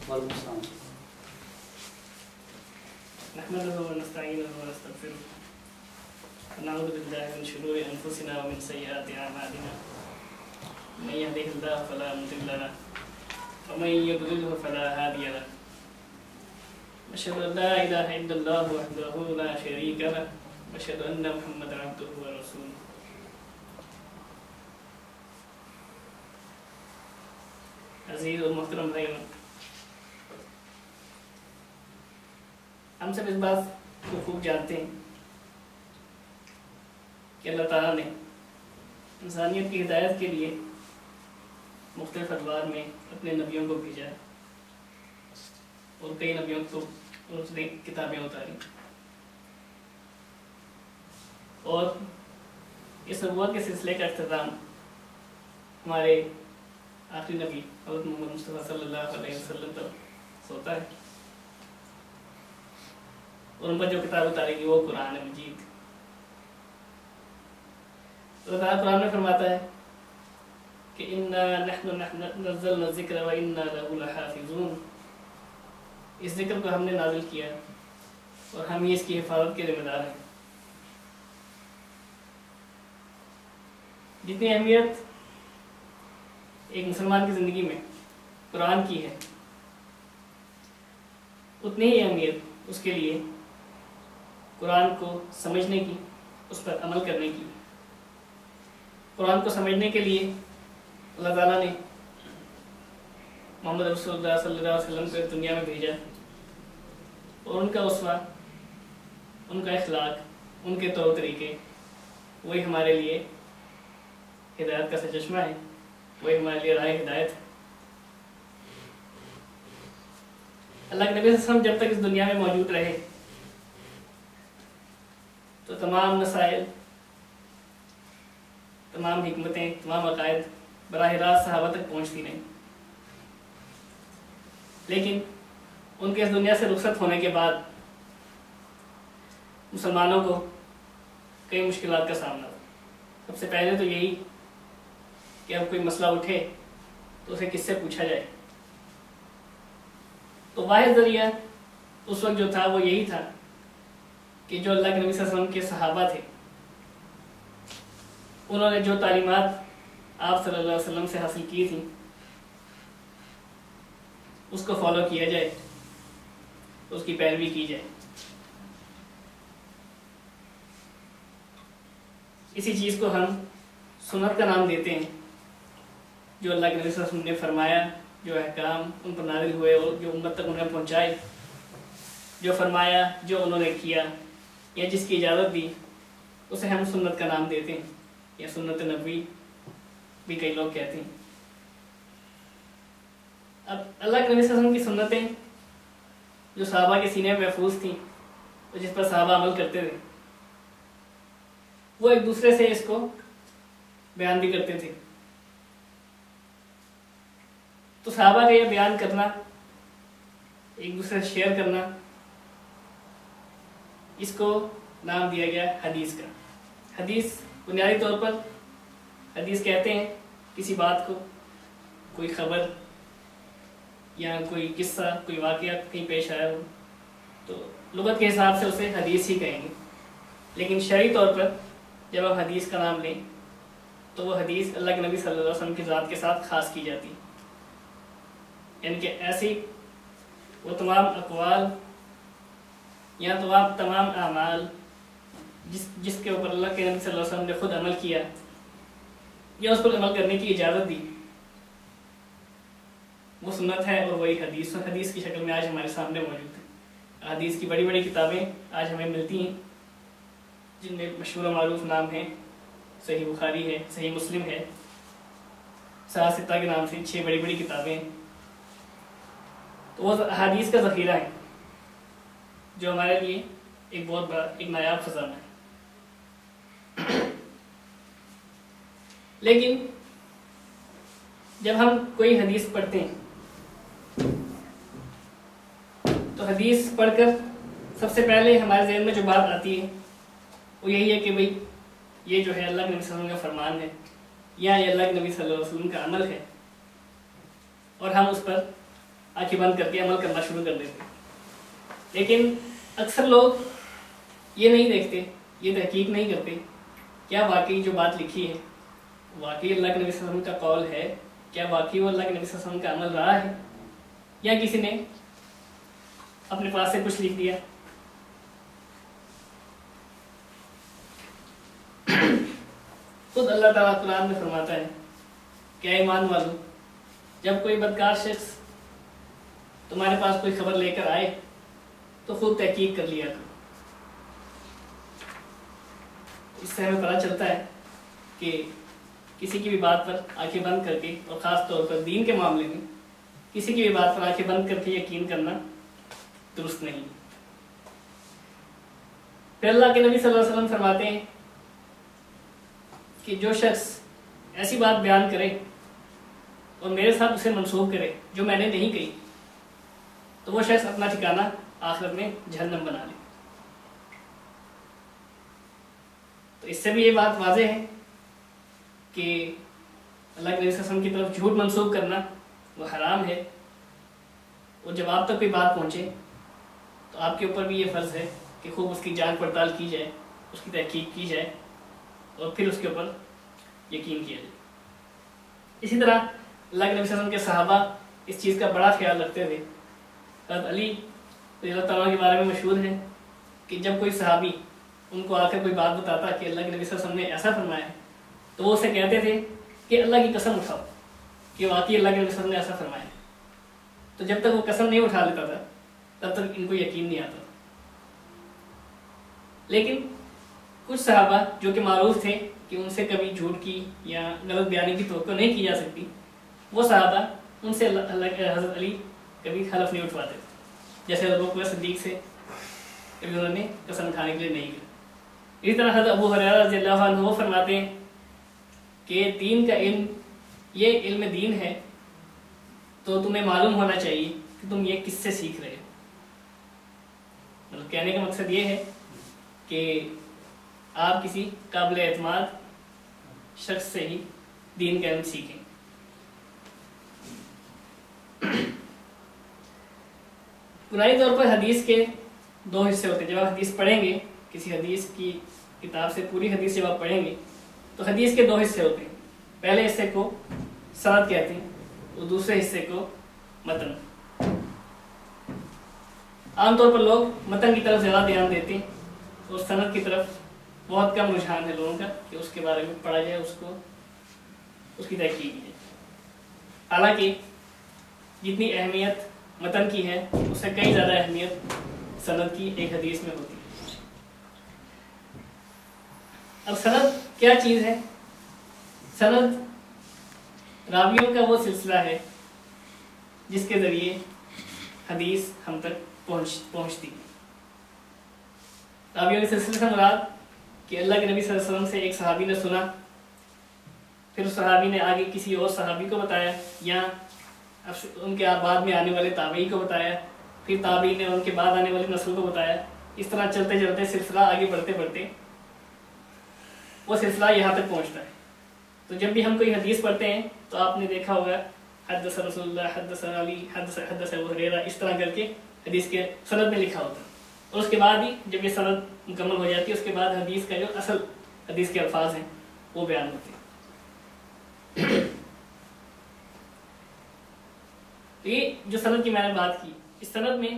وعلیکم السلام. نحمده ونستعينه ونستغفره ونعوذ بالله من شرور أنفسنا ومن سيئات أعمالنا من يهده الله فلا مضل له ومن يضلله فلا هادي له أشهد أن لا إله إلا الله وحده لا شريك له وأشهد أن محمدا عبده ورسوله. عزیز اور محترم بھائیوں، ہم سب اس بات کو خوب جانتے ہیں کہ اللہ تعالیٰ نے انسانیت کی ہدایت کے لیے مختلف ادوار میں اپنے نبیوں کو بھیجا ہے اور کئی نبیوں کو اس نے کتابیں اتاری، اور اس نبوت کے سلسلے کا اختتام ہمارے آخری نبی حضرت محمد مصطفیٰ صلی اللہ علیہ وسلم پر ہوتا ہے، اور ان پر جو کتاب اتارے گی وہ قرآن مجید. اللہ تعالیٰ قرآن میں فرماتا ہے کہ اِنَّا نَحْنُ نَزَّلْنَا الذِّكْرَ وَإِنَّا لَهُ لَحَافِظُونَ. اس ذکر کو ہم نے نازل کیا اور ہم ہی اس کی حفاظت کے ذمہ دار ہیں. جتنی اہمیت ایک مسلمان کی زندگی میں قرآن کی ہے، اتنی ہی اہمیت اس کے لیے قرآن کو سمجھنے کی، اس پر عمل کرنے کی. قرآن کو سمجھنے کے لیے اللہ تعالیٰ نے محمد رسول اللہ صلی اللہ علیہ وسلم کو دنیا میں بھیجا، اور ان کا اسوہ، ان کا اخلاق، ان کے طور طریقے وہی ہمارے لیے ہدایت کا سرچشمہ ہے، وہی ہمارے لیے راہ ہدایت ہے. اللہ کے نبی صلی اللہ علیہ وسلم جب تک اس دنیا میں موجود رہے تو تمام مسائل، تمام حکمتیں، تمام عقائد براہ راست صحابہ تک پہنچتی نہیں. لیکن ان کے اس دنیا سے رخصت ہونے کے بعد مسلمانوں کو کئی مشکلات کا سامنا تھا. سب سے پہلے تو یہی کہ اب کوئی مسئلہ اٹھے تو اسے کس سے پوچھا جائے. تو واحد ذریعہ اس وقت جو تھا وہ یہی تھا کہ جو اللہ کے نبی صلی اللہ علیہ وسلم کے صحابہ تھے، انہوں نے جو تعلیمات آپ صلی اللہ علیہ وسلم سے حاصل کی تھیں اس کو فالو کیا جائے، اس کی پیروی کی جائے. اسی چیز کو ہم سنت کا نام دیتے ہیں. جو اللہ کے نبی صلی اللہ علیہ وسلم نے فرمایا، جو احکام ان پر نازل ہوئے اور جو امت تک انہیں پہنچائے، جو فرمایا، جو انہوں نے کیا یا جس کی اجازت دی، اسے ہم سنت کا نام دیتے ہیں، یا سنت نبوی بھی کئی لوگ کہتے ہیں. اب اللہ کے نبی صلی اللہ علیہ وسلم کی سنتیں جو صحابہ کے سینے میں محفوظ تھیں اور جس پر صحابہ عمل کرتے تھے، وہ ایک دوسرے سے اس کو بیان بھی کرتے تھے. تو صحابہ کا یہ بیان کرنا، ایک دوسرے سے شیئر کرنا، اس کو نام دیا گیا حدیث کا. حدیث بنیادی طور پر حدیث کہتے ہیں کسی بات کو، کوئی خبر یا کوئی قصہ، کوئی واقعہ کہیں پیش آیا ہو تو لغت کے حساب سے اسے حدیث ہی کہیں گے. لیکن شرعی طور پر جب آپ حدیث کا نام لیں تو وہ حدیث اللہ کے نبی صلی اللہ علیہ وسلم کی ذات کے ساتھ خاص کی جاتی ہے. یعنی کہ ایسی وہ تمام اقوال یا تو آپ تمام اعمال جس کے اوپر اللہ کے نبی صلی اللہ علیہ وسلم نے خود عمل کیا یا اس پر عمل کرنے کی اجازت دی، وہ سنت ہے اور وہی حدیث. حدیث کی شکل میں آج ہمارے سامنے موجود ہے. حدیث کی بڑی بڑی کتابیں آج ہمیں ملتی ہیں، جن میں مشہور و معروف نام ہیں صحیح بخاری ہے، صحیح مسلم ہے، صحاح ستہ کے نام سے 6 بڑی بڑی کتابیں ہیں. تو وہ حدیث کا ذخیرہ ہے جو ہمارے لیے ایک بہت بڑا، ایک نایاب خزانہ ہے. لیکن جب ہم کوئی حدیث پڑھتے ہیں تو حدیث پڑھ کر سب سے پہلے ہمارے ذہن میں جو بات آتی ہے وہ یہی ہے کہ بھئی یہ جو ہے اللہ کے نبی صلی اللہ علیہ وسلم کا فرمان ہے یا یہ اللہ کے نبی صلی اللہ علیہ وسلم کا عمل ہے، اور ہم اس پر آنکھیں بند کر کے عمل کرنا شروع کر دیتے. لیکن اکثر لوگ یہ نہیں دیکھتے، یہ تحقیق نہیں کرتے کیا واقعی جو بات لکھی ہے واقعی اللہ کے نبی صلی اللہ علیہ وسلم کا قول ہے، کیا واقعی وہ اللہ کے نبی صلی اللہ علیہ وسلم کا عمل رہا ہے، یا کسی نے اپنے پاس سے کچھ لکھ دیا. خود اللہ تعالیٰ قرآن میں فرماتا ہے کہ اے ایمان والو، جب کوئی بدکار شخص تمہارے پاس کوئی خبر لے کر آئے تو خود تحقیق کر لیا کرو. اس سے ہمیں پتہ چلتا ہے کہ کسی کی بھی بات پر آنکھیں بند کر کے، اور خاص طور پر دین کے معاملے میں کسی کی بھی بات پر آنکھیں بند کر کے یقین کرنا درست نہیں. پھر اللہ کے نبی صلی اللہ علیہ وسلم فرماتے ہیں کہ جو شخص ایسی بات بیان کرے اور میرے ساتھ اسے منسوخ کرے جو میں نے نہیں کہی، تو وہ شخص اپنا ٹھکانہ آخرت میں جہنم بنا لے. تو اس سے بھی یہ بات واضح ہے کہ اللہ کے نبی صلی اللہ علیہ وسلم کی طرف جھوٹ منسوخ کرنا وہ حرام ہے. اور جب آپ تک کوئی بات پہنچے تو آپ کے اوپر بھی یہ فرض ہے کہ خوب اس کی جانچ پڑتال کی جائے، اس کی تحقیق کی جائے، اور پھر اس کے اوپر یقین کیا جائے. اسی طرح اللہ کے نبی صلی اللہ علیہ وسلم کے صحابہ اس چیز کا بڑا خیال رکھتے تھے. حضرت علی رضی اللہ تعالیٰ کے بارے میں مشہور ہے کہ جب کوئی صحابی ان کو آ کر کوئی بات بتاتا کہ اللہ کے نبی صلی اللہ علیہ وسلم نے ایسا فرمایا ہے، تو وہ اسے کہتے تھے کہ اللہ کی قسم اٹھاؤ کہ واقعی اللہ کے نبی صلی اللہ علیہ وسلم نے ایسا فرمایا ہے. تو جب تک وہ قسم نہیں اٹھا لیتا تھا تب تک ان کو یقین نہیں آتا. لیکن کچھ صحابہ جو کہ معروف تھے کہ ان سے کبھی جھوٹ کی یا غلط بیانی کی توقع نہیں کی جا سکتی، وہ صحابہ ان سے اللہ کے حضرت علی کبھی حلف نہیں اٹھواتے تھے. جیسے ابو بکر صدیق سے کبھی انہوں نے قسم اٹھانے کے لیے نہیں کی. اسی طرح حضرت ابو ہریرہ رضی اللہ عنہ وہ فرماتے ہیں کہ دین کا علم یہ علم دین ہے، تو تمہیں معلوم ہونا چاہیے کہ تم یہ کس سے سیکھ رہے ہو. مطلب کہنے کا مقصد یہ ہے کہ آپ کسی قابل اعتماد شخص سے ہی دین کا علم سیکھیں. بنیادی طور پر حدیث کے دو حصے ہوتے ہیں. جب آپ حدیث پڑھیں گے، کسی حدیث کی کتاب سے پوری حدیث جب آپ پڑھیں گے تو حدیث کے دو حصے ہوتے ہیں. پہلے حصے کو سند کہتے ہیں اور دوسرے حصے کو متن. عام طور پر لوگ متن کی طرف زیادہ دھیان دیتے ہیں اور سند کی طرف بہت کم رجحان ہے لوگوں کا کہ اس کے بارے میں پڑھا جائے، اس کی تحقیق کی جائے. حالانکہ جتنی اہمیت متن کی ہے اس سے کئی زیادہ اہمیت سند کی ایک حدیث میں ہوتی ہے. اب سند کیا چیز ہے؟ سند راویوں کا وہ سلسلہ ہے جس کے ذریعے حدیث ہم تک پہنچتی ہے. راویوں کے سلسلے سے مراد کہ اللہ کے نبی صلی اللہ علیہ وسلم سے ایک صحابی نے سنا، پھر اس صحابی نے آگے کسی اور صحابی کو بتایا، یا ان کے بعد میں آنے والے تابعی کو بتایا، پھر تابعی نے ان کے بعد آنے والی نسل کو بتایا. اس طرح چلتے چلتے سلسلہ آگے بڑھتے بڑھتے وہ سلسلہ یہاں تک پہنچتا ہے. تو جب بھی ہم کوئی حدیث پڑھتے ہیں تو آپ نے دیکھا ہوگا حدث رسول اللہ، حدث علی، حدث ابو ہریرہ، اس طرح کر کے حدیث کے سند میں لکھا ہوتا ہے. اور اس کے بعد ہی جب یہ سند مکمل ہو جاتی ہے اس کے بعد حدیث کا جو اصل حدیث کے الفاظ ہیں وہ بیان ہوتے ہیں. یہ جو سند کی میں نے بات کی، اس سند میں